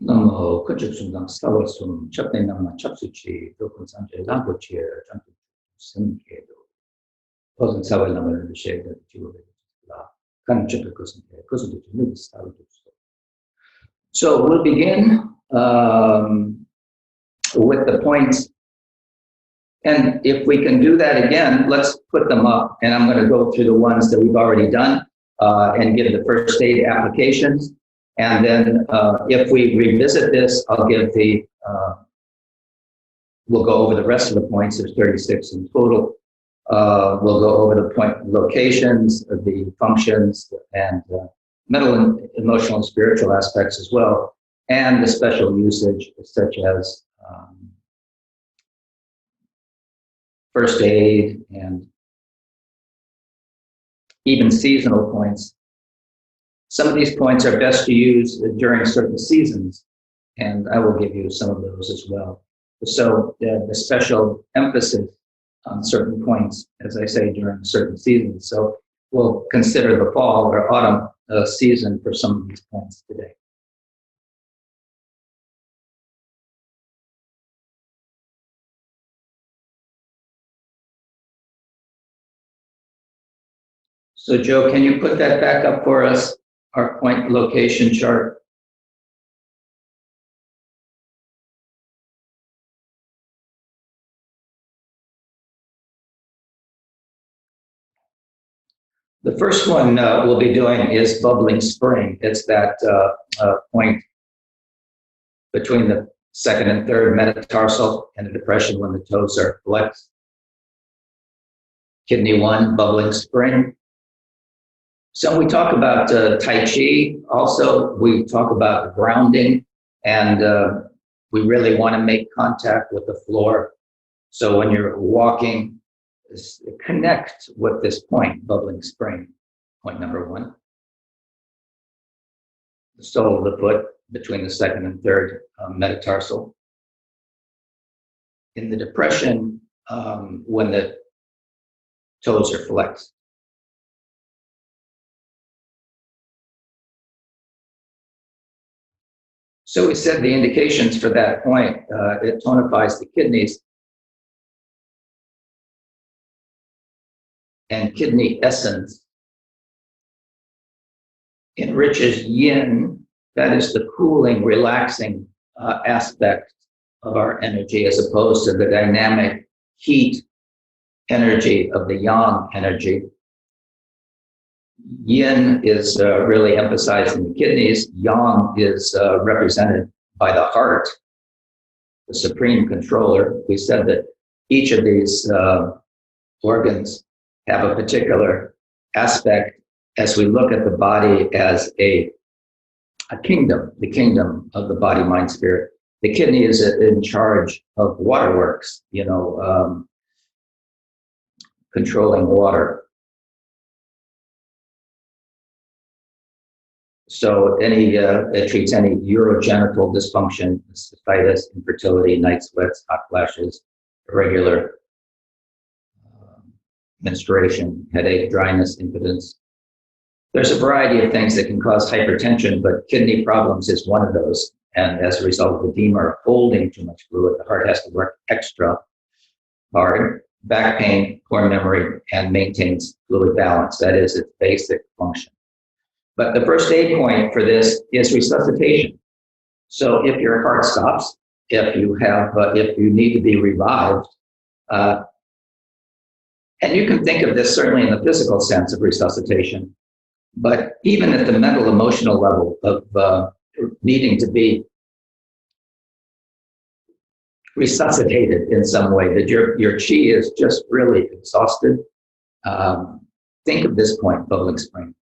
너무 건축순간 스타워스는 첩대남마 첩수치 조금 산재 랑고치에 장도 생계도 버슨 사발남을 쉐드 지고라 kan chapter because the style. So we'll begin with the points, and if we can do that again, let's put them up, and I'm going to go through the ones that we've already done and give the first aid applications, and then if we revisit this, I'll give the we'll go over the rest of the points. There's 36 in total. We'll go over the point locations, the functions, and mental and emotional and spiritual aspects as well, and the special usage such as first aid and even seasonal points. Some of these points are best to use during certain seasons, and I will give you some of those as well. So the special emphasis on certain points, as I say, during certain seasons. So we'll consider the fall or autumn season for some of these points today. So Joe, can you put that back up for us, our point location chart? The first one we'll be doing is bubbling spring. It's that point between the second and third metatarsal and the depression when the toes are flexed. Kidney 1, bubbling spring. So we talk about Tai Chi. Also, we talk about grounding, and we really want to make contact with the floor. So when you're walking, connect with this point, bubbling spring, point number 1. The sole of the foot between the second and third metatarsal. In the depression, when the toes are flexed. So we said the indications for that point, it tonifies the kidneys. And kidney essence enriches yin, that is the cooling, relaxing aspect of our energy, as opposed to the dynamic heat energy of the yang energy. Yin is really emphasized in the kidneys. Yang is represented by the heart, the supreme controller. We said that each of these organs have a particular aspect as we look at the body as a kingdom, the kingdom of the body, mind, spirit. The kidney is in charge of waterworks, controlling water. So it treats any urogenital dysfunction, cystitis, infertility, night sweats, hot flashes, irregular menstruation, headache, dryness, impotence. There's a variety of things that can cause hypertension, but kidney problems is one of those. And as a result of edema or holding too much fluid, the heart has to work extra hard. Back pain, poor memory, and maintains fluid balance. That is its basic function. But the first aid point for this is resuscitation. So if your heart stops, if you need to be revived, and you can think of this certainly in the physical sense of resuscitation, but even at the mental, emotional level of needing to be resuscitated in some way, that your chi is just really exhausted. Think of this point, bubbling spring.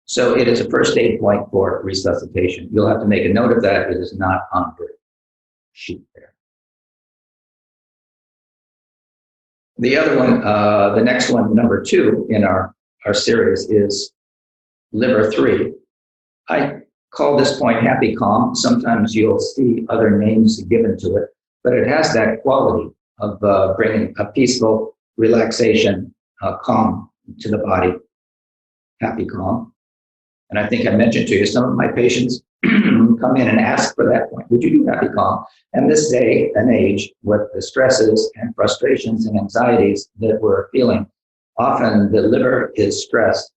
So it is a first aid point for resuscitation. You'll have to make a note of that. It is not on the sheet there. The other one, the next one, number 2 in our series is liver 3. I call this point happy calm. Sometimes you'll see other names given to it, but it has that quality of bringing a peaceful relaxation, calm to the body, happy calm. And I think I mentioned to you, some of my patients come in and ask for that point. Would you do happy calm? And this day and age, with the stresses and frustrations and anxieties that we're feeling, often the liver is stressed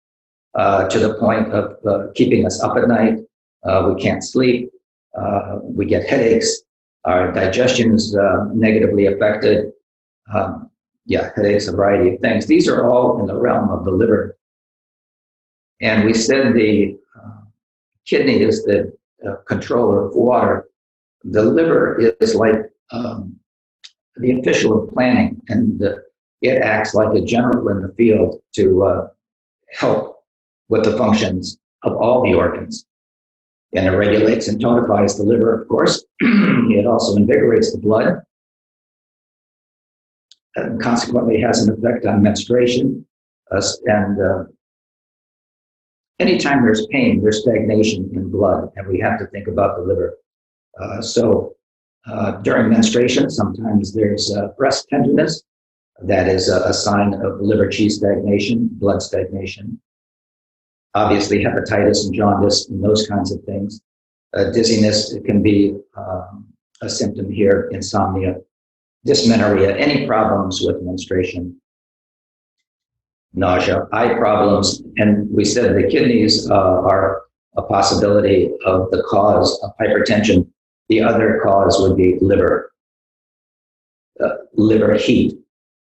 to the point of keeping us up at night. We can't sleep. We get headaches. Our digestion is negatively affected. Headaches, a variety of things. These are all in the realm of the liver. And we said the kidney is the controller of water. The liver is like the official of planning, and it acts like a general in the field to help with the functions of all the organs. And it regulates and tonifies the liver, of course. It also invigorates the blood, and consequently has an effect on menstruation. Anytime there's pain, there's stagnation in blood, and we have to think about the liver. During menstruation, sometimes there's breast tenderness. That is a sign of liver qi stagnation, blood stagnation. Obviously, hepatitis and jaundice and those kinds of things. Dizziness can be a symptom here, insomnia, dysmenorrhea, any problems with menstruation, nausea, eye problems, and we said the kidneys are a possibility of the cause of hypertension. The other cause would be liver heat.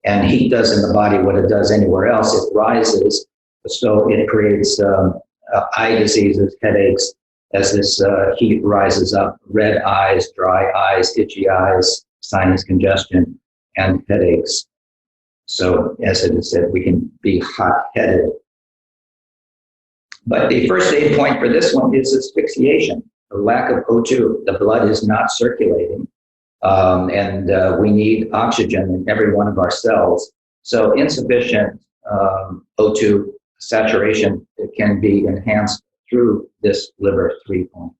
And heat does in the body what it does anywhere else. It rises, so it creates eye diseases, headaches, as this heat rises up, red eyes, dry eyes, itchy eyes, sinus congestion, and headaches. So, as it is said, we can be hot-headed. But the first aid point for this one is asphyxiation, the lack of O2. The blood is not circulating, and we need oxygen in every one of our cells. So insufficient O2 saturation can be enhanced through this liver 3 point.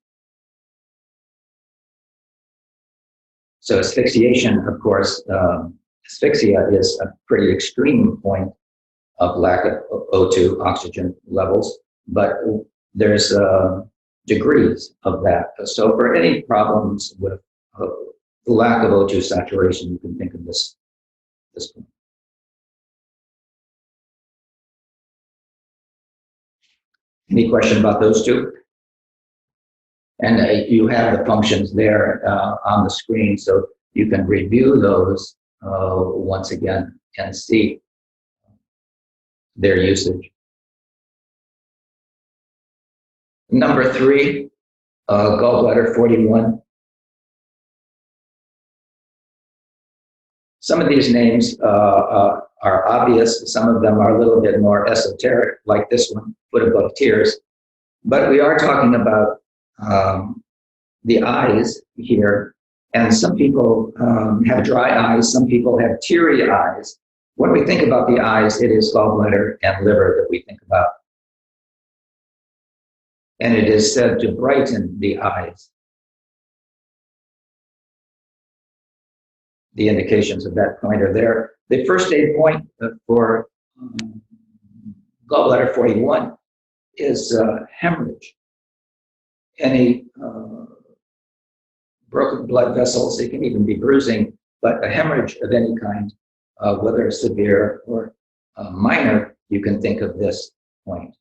So asphyxiation, of course, asphyxia is a pretty extreme point of lack of O2 oxygen levels, but there's degrees of that. So for any problems with the lack of O2 saturation, you can think of this point. Any question about those two? And you have the functions there on the screen, so you can review those once again and see their usage. Number 3, gallbladder 41. Some of these names are obvious. Some of them are a little bit more esoteric, like this one, foot above tears. But we are talking about the eyes here. And some people have dry eyes. Some people have teary eyes. When we think about the eyes, it is gallbladder and liver that we think about. And it is said to brighten the eyes. The indications of that point are there. The first aid point for gallbladder 41 is hemorrhage. Any broken blood vessels, it can even be bruising, but a hemorrhage of any kind, whether severe or minor, you can think of this point.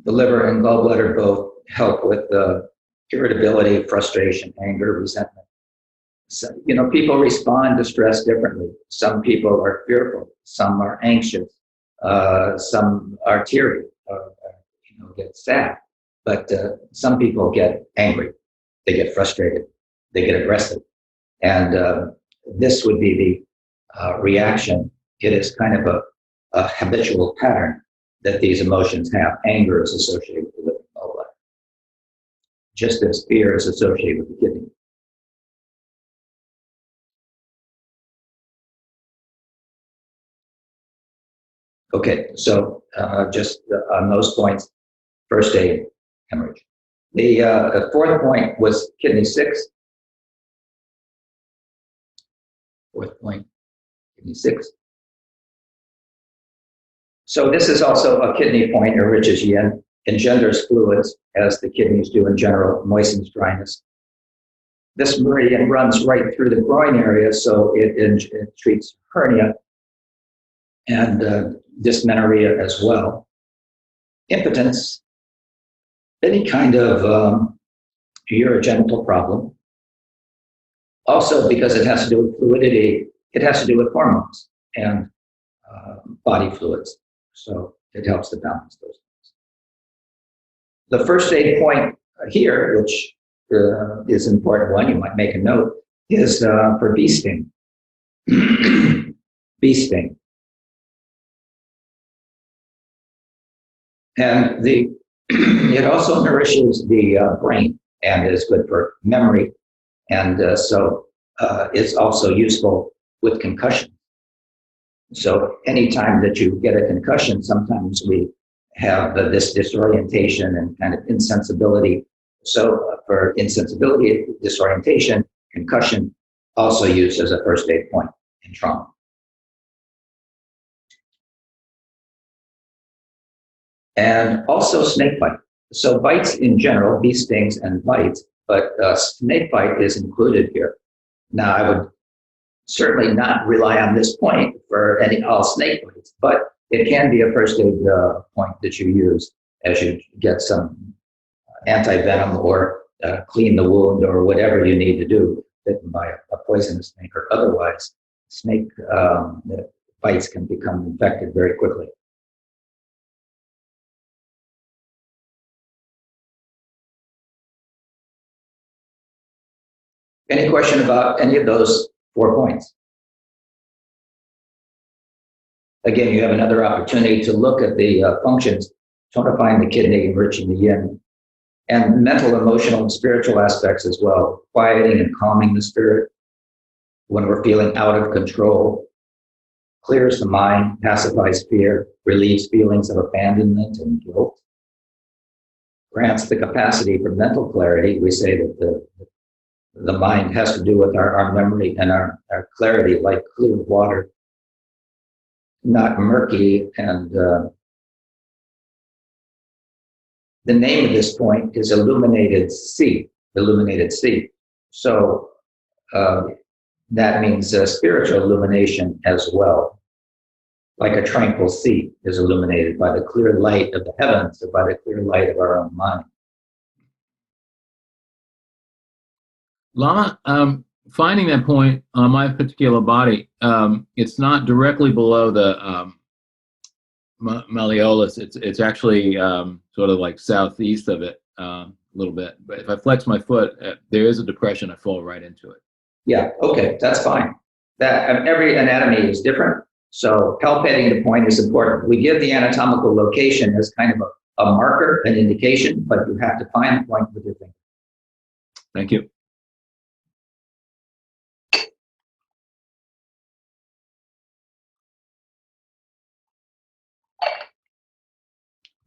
The liver and gallbladder both help with irritability, frustration, anger, resentment. So, people respond to stress differently. Some people are fearful. Some are anxious. Some are teary, get sad. But some people get angry. They get frustrated. They get aggressive. And this would be the reaction. It is kind of a habitual pattern that these emotions have. Anger is associated with the liver and gallbladder, just as fear is associated with the kidney. Okay, so just on those points, first aid, hemorrhage. The fourth point was kidney 6. Fourth point, kidney 6. So this is also a kidney point, enriches yin, engenders fluids, as the kidneys do in general, moistens dryness. This meridian runs right through the groin area, so it treats hernia and dysmenorrhea as well. Impotence, any kind of urogenital problem. Also, because it has to do with fluidity, it has to do with hormones and body fluids. So it helps to balance those things. The first aid point here, which is an important one, you might make a note, is for bee sting. Bee sting. And it also nourishes the brain and is good for memory. And so it's also useful with concussion. So anytime that you get a concussion, sometimes we have this disorientation and kind of insensibility. So for insensibility, disorientation, concussion, also used as a first aid point in trauma. And also snake bite. So bites in general, bee stings and bites, but snake bite is included here. Now, I would certainly not rely on this point for all snake bites, but it can be a first aid point that you use as you get some anti-venom or clean the wound or whatever you need to do, bitten by a poisonous snake or otherwise. Snake bites can become infected very quickly. Any question about any of those 4 points? Again, you have another opportunity to look at the functions, tonifying the kidney, enriching the yin, and mental, emotional, and spiritual aspects as well, quieting and calming the spirit when we're feeling out of control, clears the mind, pacifies fear, relieves feelings of abandonment and guilt, grants the capacity for mental clarity. We say that the mind has to do with our memory and our clarity, like clear water, not murky. And the name of this point is illuminated sea, illuminated sea. So that means spiritual illumination as well. Like a tranquil sea is illuminated by the clear light of the heavens or by the clear light of our own mind. Lama, finding that point on my particular body, it's not directly below the malleolus. It's actually sort of like southeast of it a little bit. But if I flex my foot, there is a depression. I fall right into it. Yeah, okay, that's fine. Every anatomy is different, so palpating the point is important. We give the anatomical location as kind of a marker, an indication, but you have to find the point with your finger. Thank you.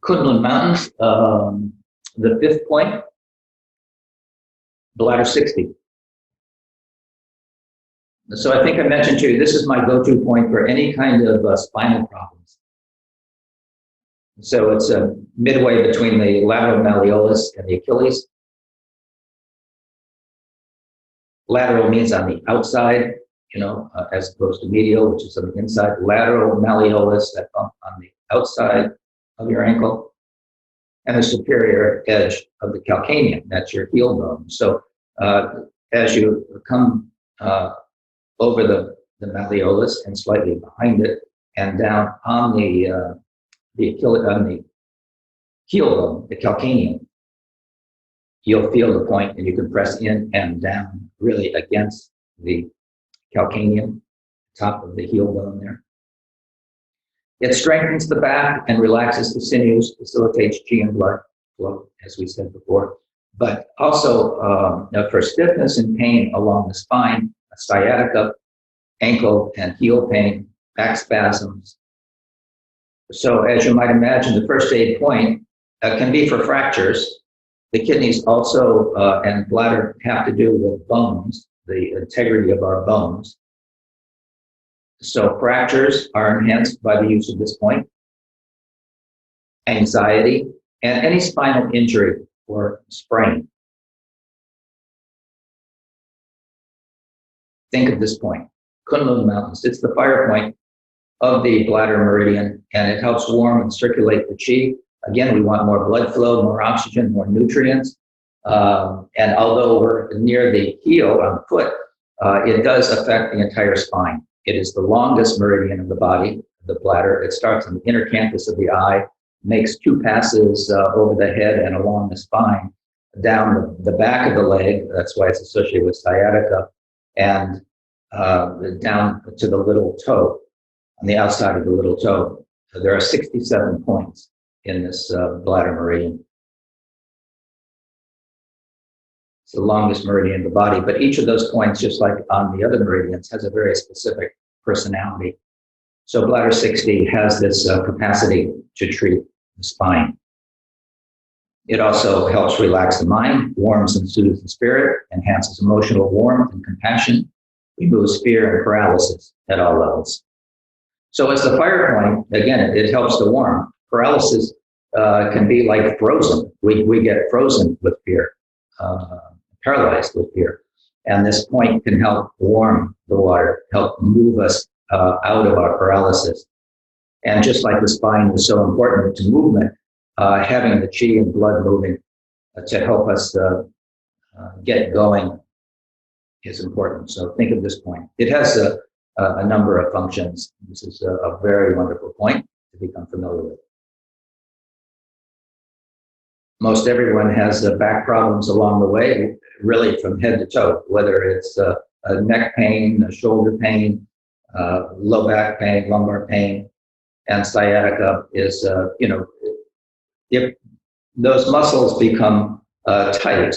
Kunlun Mountains, the 5th point, bladder 60. So I think I mentioned to you, this is my go-to point for any kind of spinal problems. So it's midway between the lateral malleolus and the Achilles. Lateral means on the outside, as opposed to medial, which is on the inside. Lateral malleolus, that bump on the outside of your ankle, and the superior edge of the calcaneum, that's your heel bone. So as you come over the malleolus and slightly behind it and down on the heel bone, the calcaneum, you'll feel the point, and you can press in and down really against the calcaneum, top of the heel bone there. It strengthens the back and relaxes the sinews, facilitates qi and blood flow, as we said before. But also for stiffness and pain along the spine, sciatica, ankle and heel pain, back spasms. So as you might imagine, the first aid point can be for fractures, The kidneys also and bladder have to do with bones, the integrity of our bones. So fractures are enhanced by the use of this point, anxiety, and any spinal injury or sprain. Think of this point, Kunlun Mountains. It's the fire point of the bladder meridian, and it helps warm and circulate the chi. Again, we want more blood flow, more oxygen, more nutrients. And although we're near the heel on the foot, it does affect the entire spine. It is the longest meridian of the body, the bladder. It starts in the inner canthus of the eye, makes two passes over the head and along the spine, down the back of the leg. That's why it's associated with sciatica, and down to the little toe, on the outside of the little toe. There are 67 points in this bladder meridian. It's the longest meridian of the body, but each of those points, just like on the other meridians, has a very specific personality. So bladder 60 has this capacity to treat the spine. It also helps relax the mind, warms and soothes the spirit, enhances emotional warmth and compassion, removes fear and paralysis at all levels. So as the fire point, again, it helps to warm. Paralysis can be like frozen. We get frozen with fear, paralyzed with fear. And this point can help warm the water, help move us out of our paralysis. And just like the spine is so important to movement, having the chi and blood moving to help us get going is important. So think of this point. It has a number of functions. This is a very wonderful point to become familiar with. Most everyone has back problems along the way, really from head to toe, whether it's a neck pain, a shoulder pain, low back pain, lumbar pain, and sciatica is, if those muscles become tight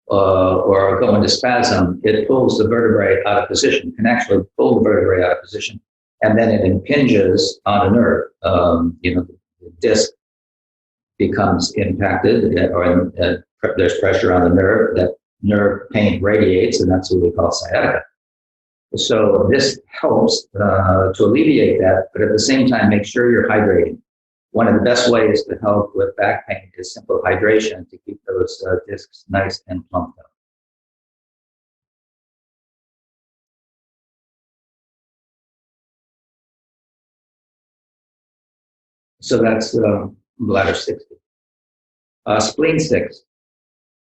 or go into spasm, it pulls the vertebrae out of position, can actually pull the vertebrae out of position, and then it impinges on a nerve. The disc becomes impacted, or there's pressure on the nerve. That nerve pain radiates, and that's what we call sciatica. So this helps to alleviate that, but at the same time, make sure you're hydrating. One of the best ways to help with back pain is simple hydration to keep those discs nice and plumped up. So that's bladder 60. Spleen 6,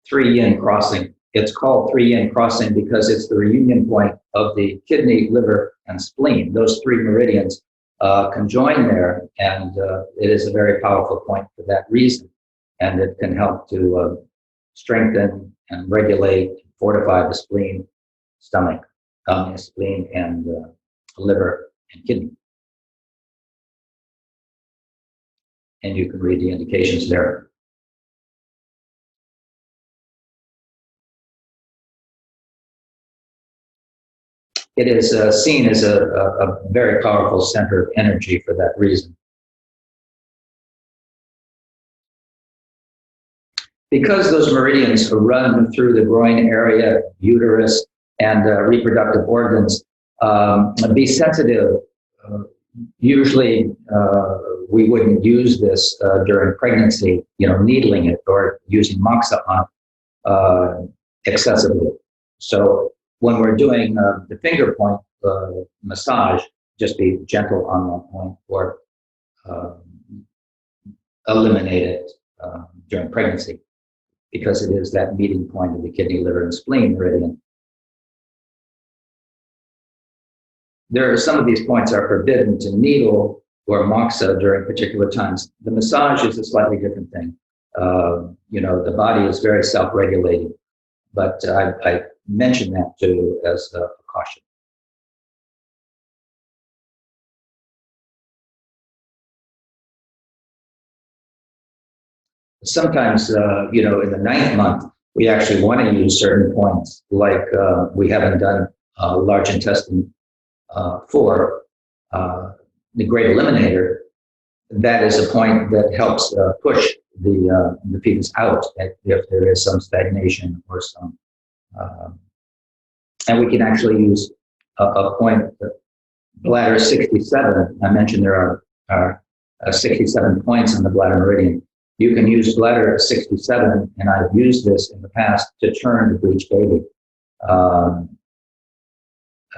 3 yin crossing. It's called 3 yin crossing because it's the reunion point of the kidney, liver, and spleen. Those three meridians conjoin there, and it is a very powerful point for that reason. And it can help to strengthen and regulate, fortify the spleen, stomach, spleen, and liver and kidney. And you can read the indications there. It is seen as a very powerful center of energy for that reason. Because those meridians run through the groin area, uterus, and reproductive organs, be sensitive. Usually, we wouldn't use this during pregnancy, needling it or using Moxa on it excessively. So when we're doing the finger point massage, just be gentle on that point, or eliminate it during pregnancy, because it is that meeting point of the kidney, liver, and spleen meridian. Some of these points are forbidden to needle or Moxa during particular times. The massage is a slightly different thing. The body is very self-regulating, but I mention that too as a precaution. Sometimes, in the 9th month, we actually want to use certain points, like we haven't done large intestine 4, the great eliminator, that is a point that helps push the fetus out if there is some stagnation or some, and we can actually use a point, bladder 67. I mentioned there are 67 points on the bladder meridian. You can use bladder 67, and I've used this in the past to turn the breech baby.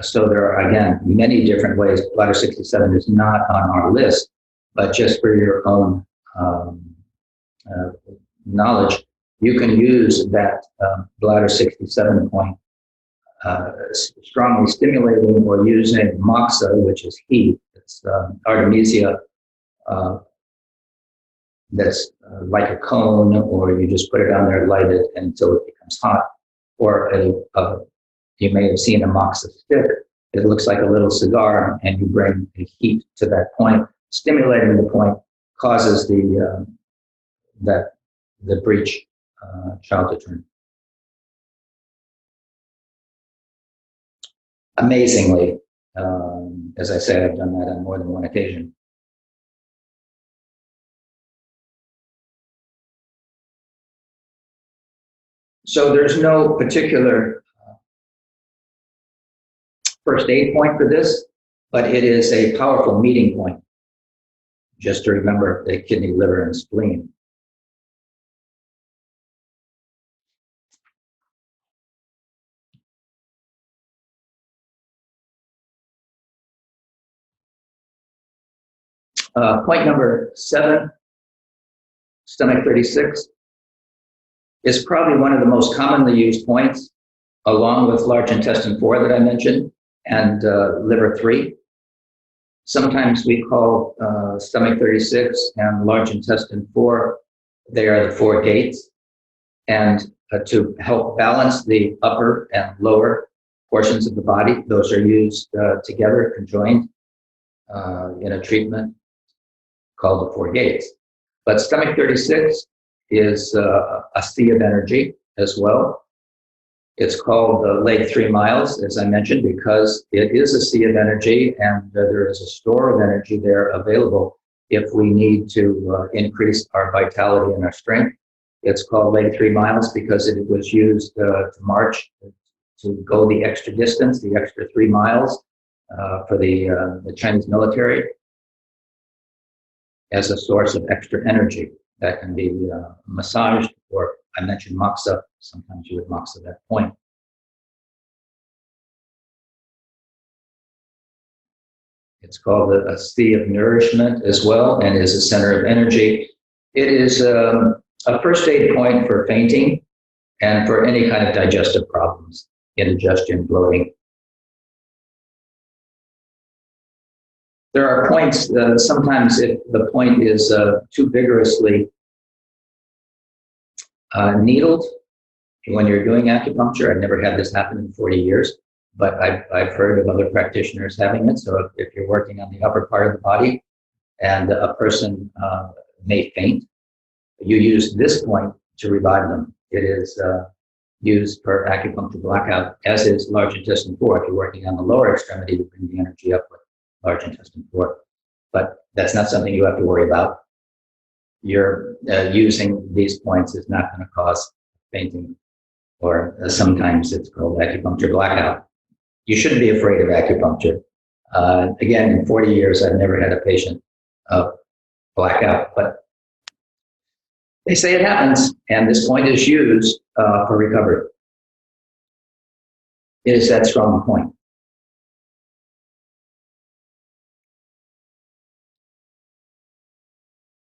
So there are, again, many different ways. Bladder 67 is not on our list, but just for your own knowledge, you can use that bladder 67 point strongly stimulating or using Moxa, which is heat. It's Artemisia that's like a cone, or you just put it on there, light it until it becomes hot. Or you may have seen a Moxa stick. It looks like a little cigar, and you bring the heat to that point. Stimulating the point causes the breech child to turn. Amazingly, as I said, I've done that on more than one occasion. So there's no particular first aid point for this, but it is a powerful meeting point, just to remember the kidney, liver, and spleen. Point number 7, stomach 36, is probably one of the most commonly used points, along with large intestine 4 that I mentioned, and liver 3. Sometimes we call stomach 36 and large intestine 4, they are the 4 gates. And to help balance the upper and lower portions of the body, those are used together, conjoined in a treatment called the 4 gates. But stomach 36 is a sea of energy as well. It's called leg 3 miles, as I mentioned, because it is a sea of energy, and there is a store of energy there available if we need to increase our vitality and our strength. It's called leg 3 miles because it was used to march, to go the extra distance, the extra 3 miles for the Chinese military, as a source of extra energy that can be massaged, or I mentioned Moxa. Sometimes you would Moxa that point. It's called a sea of nourishment as well, and is a center of energy. It is a first aid point for fainting and for any kind of digestive problems, indigestion, bloating. There are points, sometimes if the point is too vigorously needled when you're doing acupuncture. I've never had this happen in 40 years, but I've heard of other practitioners having it. So if you're working on the upper part of the body and a person may faint, you use this point to revive them. It is used for acupuncture blackout, as is large intestine 4. If you're working on the lower extremity, you bring the energy up with large intestine 4. But that's not something you have to worry about. You're using these points is not going to cause fainting, or sometimes it's called acupuncture blackout. You shouldn't be afraid of acupuncture. Again, in 40 years, I've never had a patient blackout, but they say it happens, and this point is used for recovery. It is that strong point.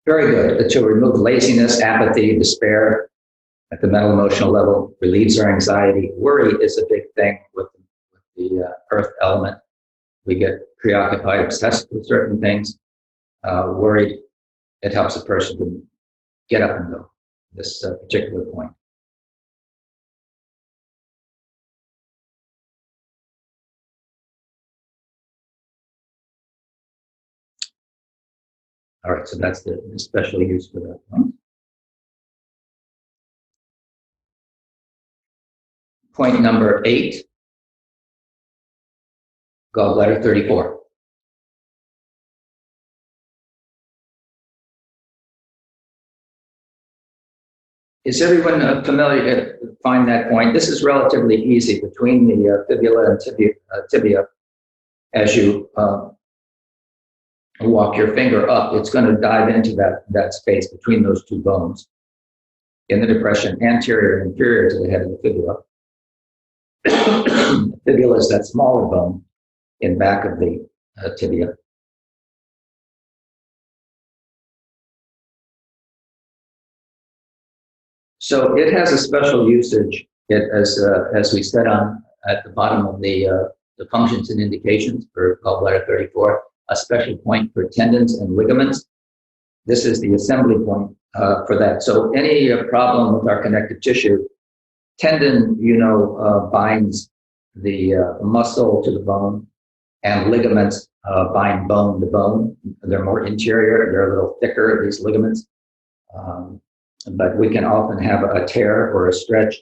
Very good. To remove laziness, apathy, despair at the mental emotional level, relieves our anxiety. Worry is a big thing with the earth element. We get preoccupied, obsessed with certain things. Worried, it helps a person to get up and go, this particular point. All right, so that's the special use for that point. Point number 8, gallbladder 34. Is everyone familiar? Find that point. This is relatively easy between the fibula and tibia. As you walk your finger up, it's going to dive into that space between those two bones in the depression anterior and inferior to the head of the fibula. Fibula is that smaller bone in back of the tibia. So it has a special usage. As we said at the bottom of the functions and indications for gallbladder 34, a special point for tendons and ligaments. This is the assembly point for that. So any problem with our connective tissue, tendon, binds the muscle to the bone, and ligaments bind bone to bone. They're more interior, they're a little thicker, these ligaments. But we can often have a tear or a stretch,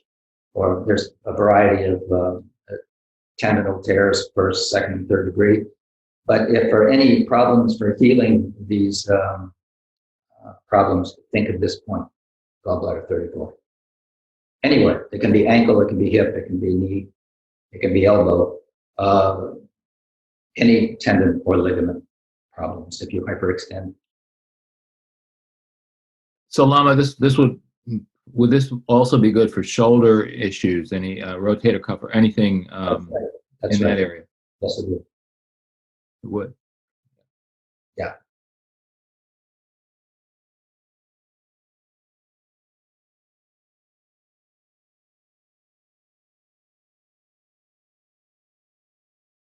or there's a variety of tendinal tears, first, second, and third degree. But if there are any problems for healing these problems, think of this point, gallbladder 34. Anywhere. It can be ankle, it can be hip, it can be knee, it can be elbow. Any tendon or ligament problems if you hyperextend. So Lama, this would this also be good for shoulder issues? Any rotator cuff or anything That's in right. that area? Yes, it would. It would. Yeah.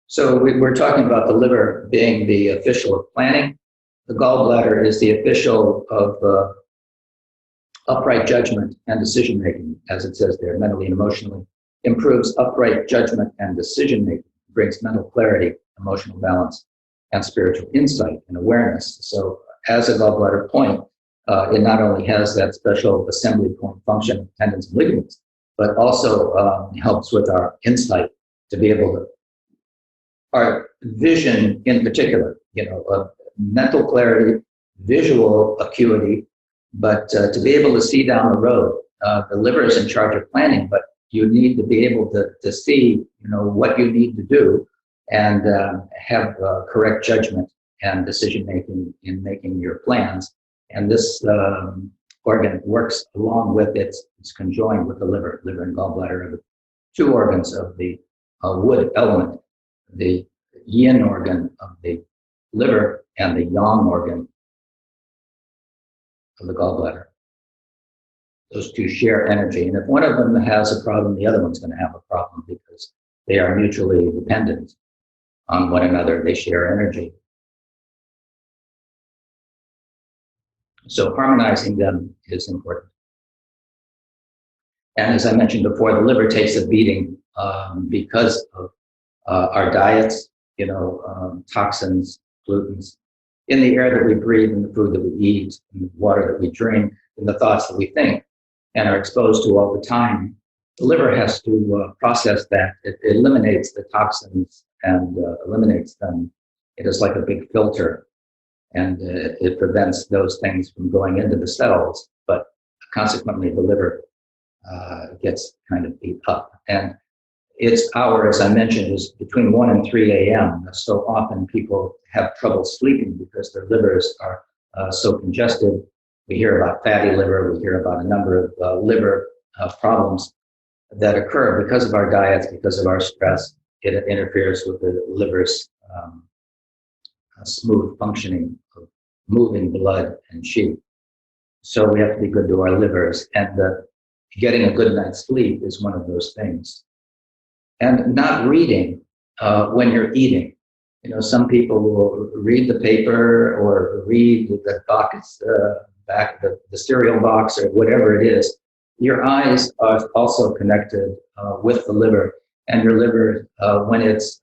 So we're talking about the liver being the official of planning. The gallbladder is the official of upright judgment and decision making, as it says there, mentally and emotionally. Improves upright judgment and decision making, brings mental clarity, emotional balance, and spiritual insight and awareness. So as a gallbladder point, it not only has that special assembly point function of tendons and ligaments, but also helps with our insight to be able to, our vision in particular, mental clarity, visual acuity, but to be able to see down the road. The liver is in charge of planning, but you need to be able to see, what you need to do and have correct judgment and decision making in making your plans. And this organ works along with it's conjoined with the liver. Liver and gallbladder are the two organs of the wood element, the yin organ of the liver and the yang organ of the gallbladder. Those two share energy. And if one of them has a problem, the other one's going to have a problem because they are mutually dependent on one another. They share energy. So harmonizing them is important. And as I mentioned before, the liver takes a beating because of our diets, toxins, pollutants, in the air that we breathe, in the food that we eat, in the water that we drink, in the thoughts that we think and are exposed to all the time. The liver has to process that. It eliminates the toxins and eliminates them. It is like a big filter, and it prevents those things from going into the cells, but consequently the liver gets kind of beat up. And its hour, as I mentioned, is between 1 and 3 a.m. So often people have trouble sleeping because their livers are so congested. We hear about fatty liver. We hear about a number of liver problems that occur because of our diets, because of our stress. It interferes with the liver's smooth functioning of moving blood and qi. So we have to be good to our livers. And getting a good night's sleep is one of those things. And not reading when you're eating. Some people will read the paper or read the box, back the cereal box or whatever it is. Your eyes are also connected with the liver, and your liver, when it's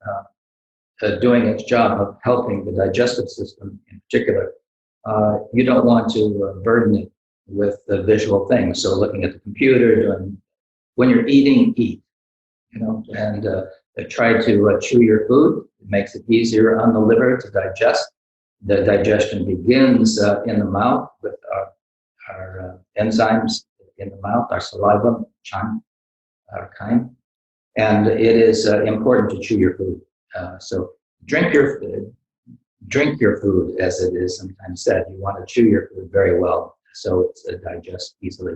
doing its job of helping the digestive system in particular, you don't want to burden it with the visual things. So looking at the computer, when you're eating, eat. And try to chew your food. It makes it easier on the liver to digest. The digestion begins in the mouth with our enzymes in the mouth, our saliva, chyme, and it is important to chew your food. So drink your food, as it is sometimes said. You want to chew your food very well, so it's digest easily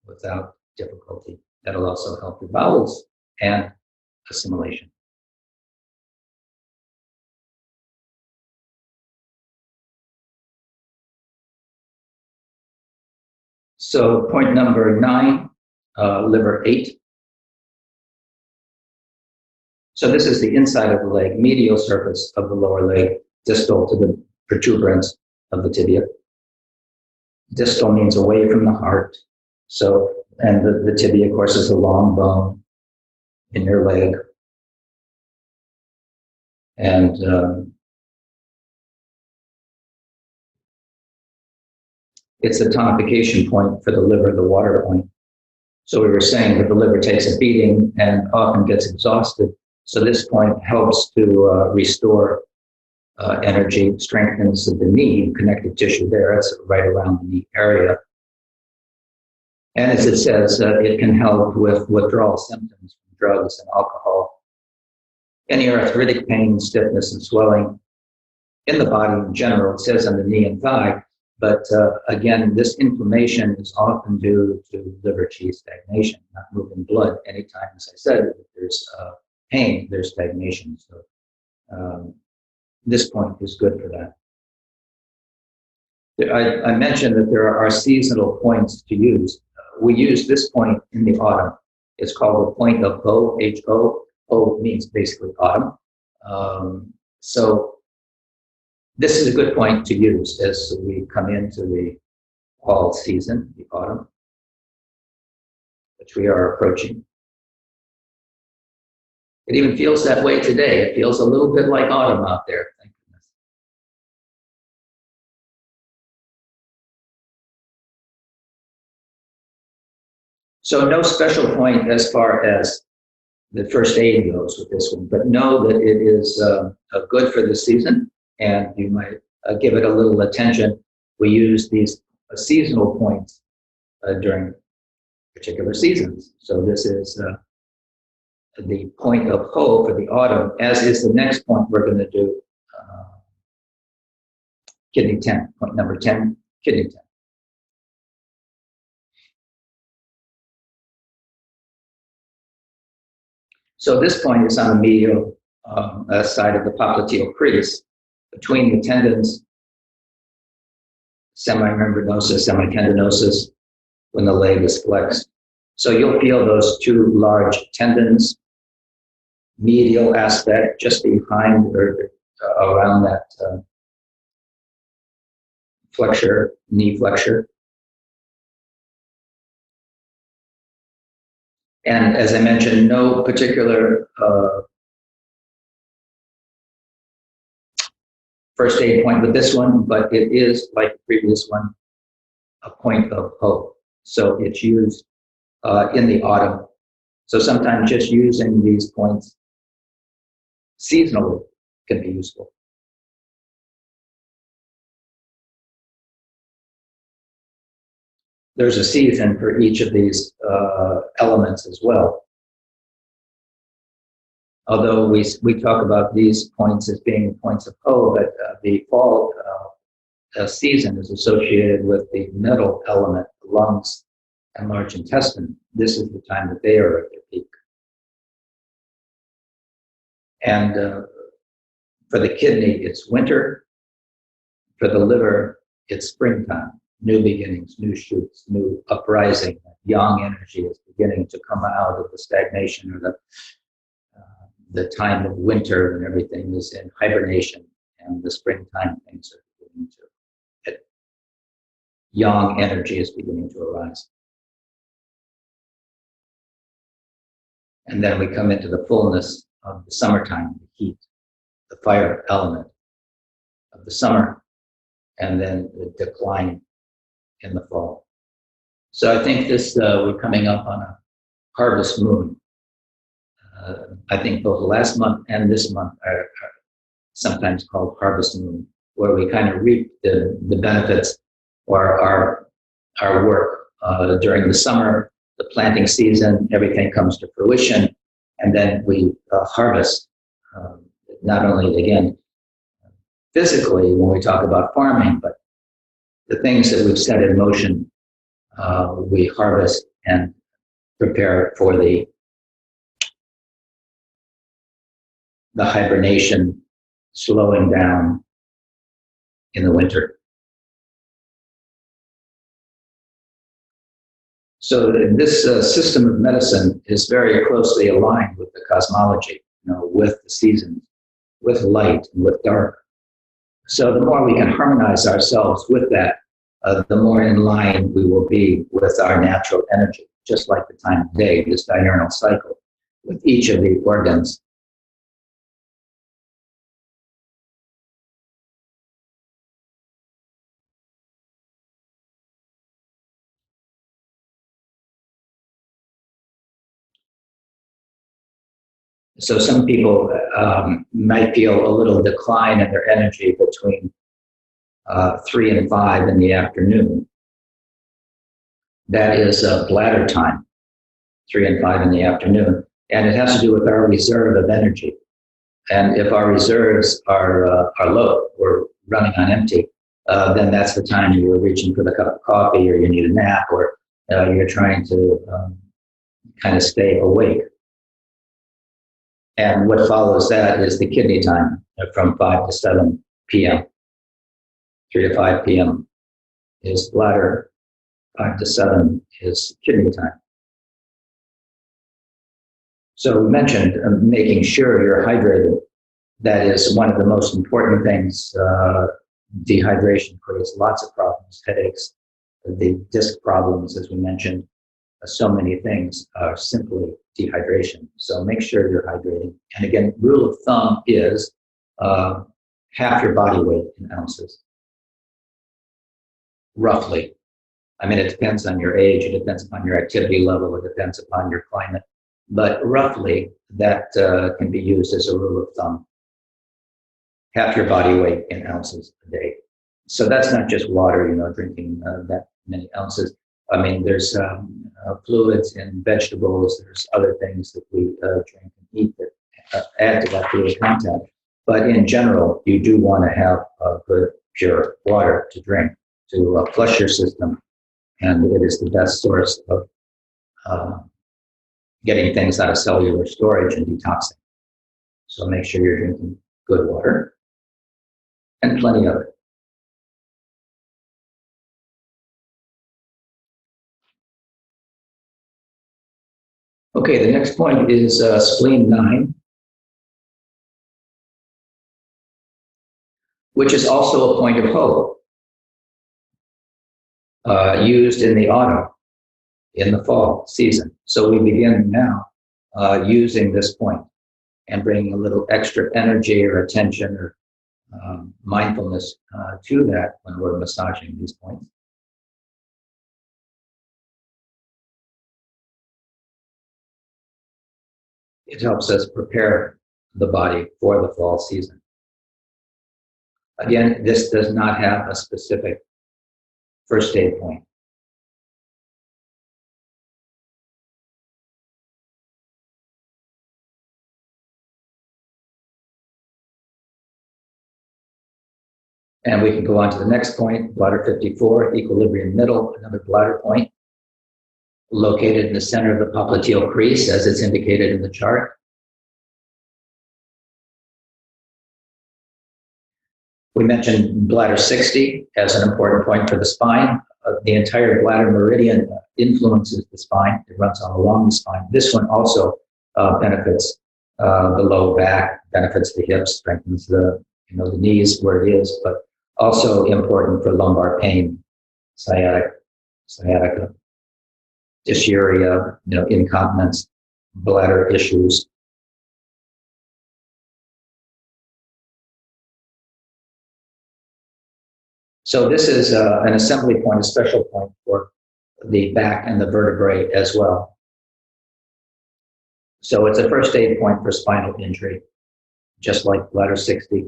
without difficulty. That'll also help your bowels and assimilation. So point number 9, liver 8. So this is the inside of the leg, medial surface of the lower leg, distal to the protuberance of the tibia. Distal means away from the heart. So, and the tibia, of course, is a long bone in your leg. And it's the tonification point for the liver, the water point. So we were saying that the liver takes a beating and often gets exhausted. So this point helps to restore energy, strengthens the knee, connective tissue there. It's right around the knee area. And as it says, it can help with withdrawal symptoms from drugs and alcohol, any arthritic pain, stiffness, and swelling in the body in general. It says on the knee and thigh. But again, this inflammation is often due to liver qi stagnation, not moving blood. Anytime, as I said, if there's pain, there's stagnation. So this point is good for that. I mentioned that there are seasonal points to use. We use this point in the autumn. It's called the point of Ho, H-O. Ho means basically autumn. So this is a good point to use as we come into the fall season, the autumn, which we are approaching. It even feels that way today. It feels a little bit like autumn out there. Thank goodness. So no special point as far as the first aid goes with this one, but know that it is good for the season, and you might give it a little attention. We use these seasonal points during particular seasons. So this is the point of Ho for the autumn, as is the next point we're going to do, kidney 10, point number 10, kidney 10. So this point is on the medial side of the popliteal crease, between the tendons, semimembranosus, semitendinosus, when the leg is flexed. So you'll feel those two large tendons, medial aspect, just behind or around that flexure, knee flexure. And as I mentioned, no particular first aid point with this one, but it is, like the previous one, a point of Ho. So it's used in the autumn. So sometimes just using these points seasonally can be useful. There's a season for each of these elements as well. Although we talk about these points as being points of Ho, but the fall season is associated with the metal element, the lungs and large intestine. This is the time that they are at their peak. And for the kidney, it's winter. For the liver, it's springtime. New beginnings, new shoots, new uprising. Yang energy is beginning to come out of the stagnation or the time of winter when everything is in hibernation, and the springtime things are beginning to, yang energy is beginning to arise. And then we come into the fullness of the summertime, the heat, the fire element of the summer, and then the decline in the fall. So I think this, we're coming up on a harvest moon. I think both last month and this month are sometimes called harvest moon, where we kind of reap the benefits or our work during the summer, the planting season, everything comes to fruition, and then we harvest. Not only, again, physically when we talk about farming, but the things that we've set in motion, we harvest and prepare for the hibernation, slowing down in the winter. So this system of medicine is very closely aligned with the cosmology, with the seasons, with light and with dark. So the more we can harmonize ourselves with that, the more in line we will be with our natural energy, just like the time of day, this diurnal cycle, with each of the organs. So some people might feel a little decline in their energy between 3 and 5 in the afternoon. That is bladder time, 3 and 5 in the afternoon. And it has to do with our reserve of energy. And if our reserves are low, we're running on empty, then that's the time you're reaching for the cup of coffee, or you need a nap, or you're trying to kind of stay awake. And what follows that is the kidney time from 5 to 7 p.m. 3 to 5 p.m. is bladder, 5 to 7 is kidney time. So we mentioned making sure you're hydrated. That is one of the most important things. Dehydration creates lots of problems, headaches, the disc problems, as we mentioned. So many things are simply dehydration. So make sure you're hydrating. And again, rule of thumb is half your body weight in ounces, roughly. I mean, it depends on your age, it depends upon your activity level, it depends upon your climate. But roughly, that can be used as a rule of thumb. Half your body weight in ounces a day. So that's not just water, drinking that many ounces. I mean, there's fluids in vegetables, there's other things that we drink and eat that add to that fluid content. But in general, you do want to have good, pure water to drink to flush your system. And it is the best source of getting things out of cellular storage and detoxing. So make sure you're drinking good water and plenty of it. Okay, the next point is spleen 9, which is also a point of hope, used in the autumn, in the fall season. So we begin now using this point and bringing a little extra energy or attention or mindfulness to that when we're massaging these points. It helps us prepare the body for the fall season. Again, this does not have a specific first aid point. And we can go on to the next point, bladder 54, equilibrium middle, another bladder point, located in the center of the popliteal crease, as it's indicated in the chart. We mentioned bladder 60 as an important point for the spine. The entire bladder meridian influences the spine. It runs all along the spine. This one also benefits the low back, benefits the hips, strengthens the knees where it is, but also important for lumbar pain, sciatica, dysuria, incontinence, bladder issues. So this is an assembly point, a special point for the back and the vertebrae as well. So it's a first aid point for spinal injury, just like bladder 60,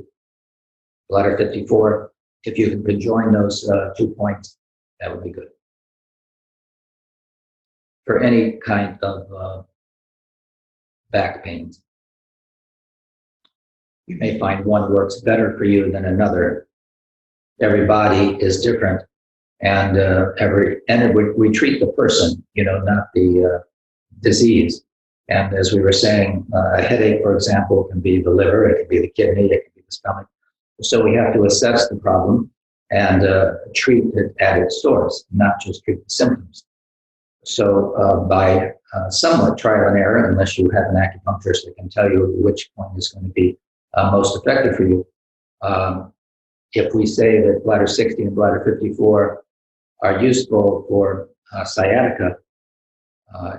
bladder 54. If you could join those 2 points, that would be good. for any kind of back pains. You may find one works better for you than another. Every body is different, and we treat the person, not the disease. And as we were saying, a headache, for example, can be the liver, it can be the kidney, it can be the stomach. So we have to assess the problem and treat it at its source, not just treat the symptoms. So by somewhat trial and error, unless you have an acupuncturist that can tell you which point is going to be most effective for you, if we say that bladder 60 and bladder 54 are useful for sciatica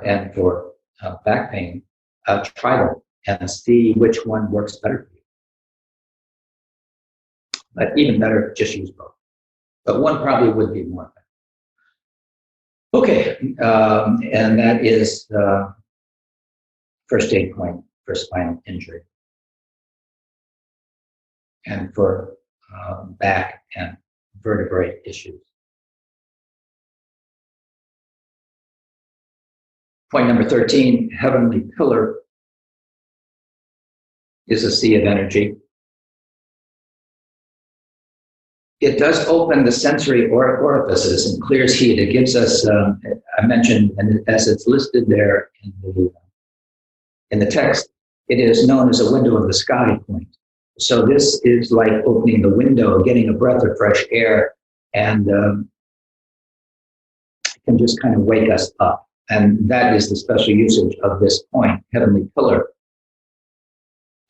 and for back pain, try them and see which one works better for you. But even better, just use both. But one probably would be more effective. Okay, and that is first aid point for spinal injury and for back and vertebrae issues. Point number 13, heavenly pillar is a sea of energy. It does open the sensory orifices and clears heat. It gives us, I mentioned, and as it's listed there in the text, it is known as a window of the sky point. So this is like opening the window, getting a breath of fresh air, and it can just kind of wake us up. And that is the special usage of this point, heavenly pillar.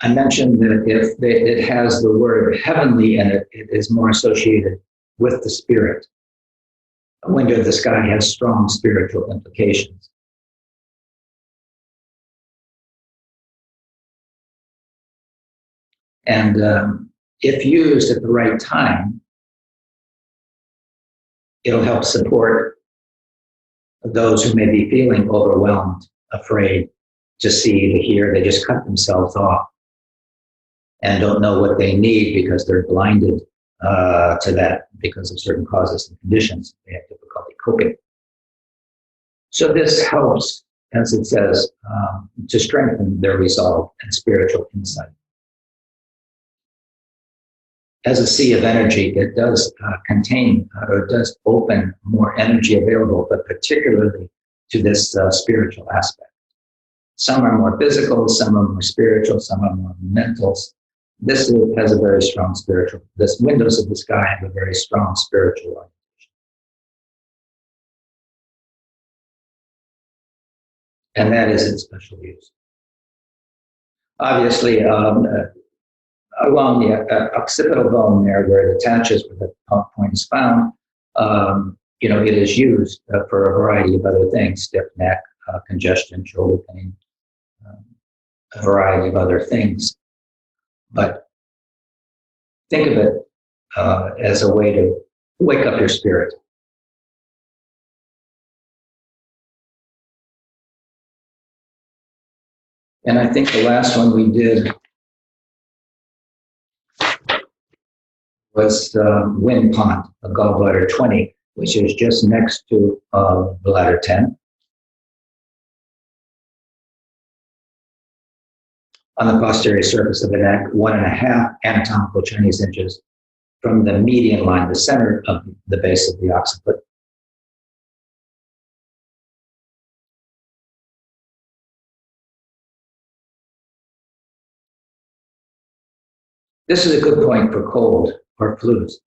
I mentioned that if it has the word heavenly in it, it is more associated with the spirit. A window of the sky has strong spiritual implications. And if used at the right time, it'll help support those who may be feeling overwhelmed, afraid to see, to hear. They just cut themselves off and don't know what they need because they're blinded to that because of certain causes and conditions. They have difficulty coping. So this helps, as it says, to strengthen their resolve and spiritual insight. As a sea of energy, it does contain, or it does open more energy available, but particularly to this spiritual aspect. Some are more physical, some are more spiritual, some are more mental. This has a very strong spiritual, this windows of the sky have a very strong spiritual orientation. And that is its special use. Obviously, along the occipital bone there, where it attaches, where the point is found, it is used for a variety of other things: stiff neck, congestion, shoulder pain, a variety of other things. But think of it as a way to wake up your spirit. And I think the last one we did was Wind Pond, a Gallbladder 20, which is just next to Bladder 10. On the posterior surface of the neck, 1.5 anatomical Chinese inches from the median line, the center of the base of the occiput. This is a good point for cold or flus.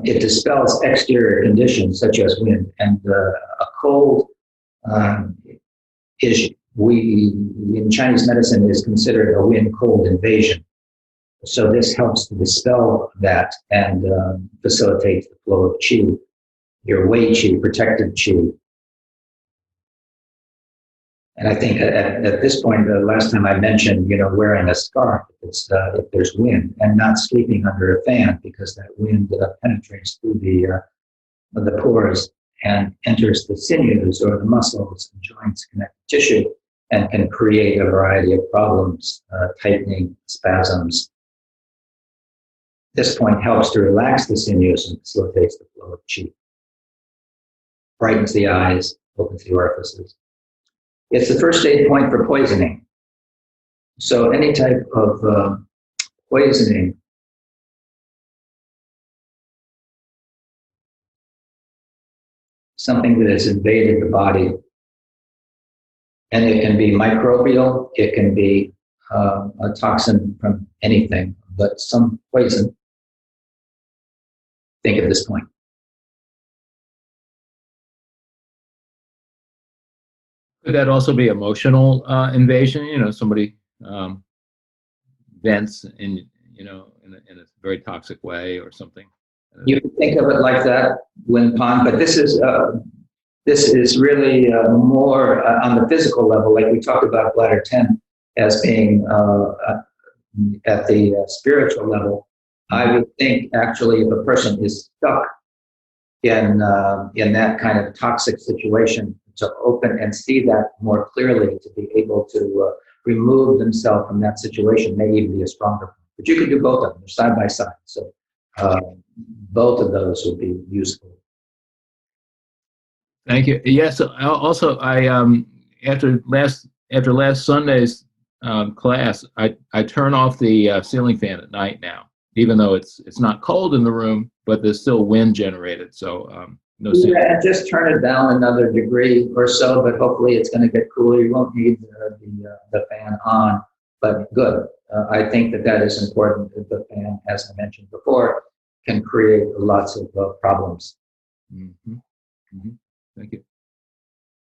It dispels exterior conditions such as wind, and a cold in Chinese medicine is considered a wind-cold invasion. So this helps to dispel that and facilitates the flow of qi, your wei qi, protective qi. And I think at this point, the last time I mentioned, wearing a scarf if there's wind, and not sleeping under a fan, because that wind penetrates through the pores and enters the sinews or the muscles and joints, connective tissue, and can create a variety of problems, tightening, spasms. This point helps to relax the sinews and facilitates the flow of qi. Brightens the eyes, opens the orifices. It's the first aid point for poisoning. So any type of poisoning something that has invaded the body. And it can be microbial, it can be a toxin from anything, but some poison. Think at this point. Could that also be emotional invasion? You know, somebody vents in, you know, in a very toxic way or something. You can think of it like that, Win Pond, but this is really more on the physical level, like we talked about bladder 10 as being at the spiritual level. I would think actually if a person is stuck in that kind of toxic situation, to open and see that more clearly, to be able to remove themselves from that situation may even be a stronger point. But you could do both of them, they're side by side. So both of those would be useful. Thank you. Yes. Also, I after last Sunday's class, I turn off the ceiling fan at night now, even though it's not cold in the room, but there's still wind generated. So no ceiling. Yeah, and just turn it down another degree or so, but hopefully it's going to get cooler. You won't need the fan on, but good. I think that is important. The fan, as I mentioned before, can create lots of problems. Mm-hmm. Mm-hmm. Thank you.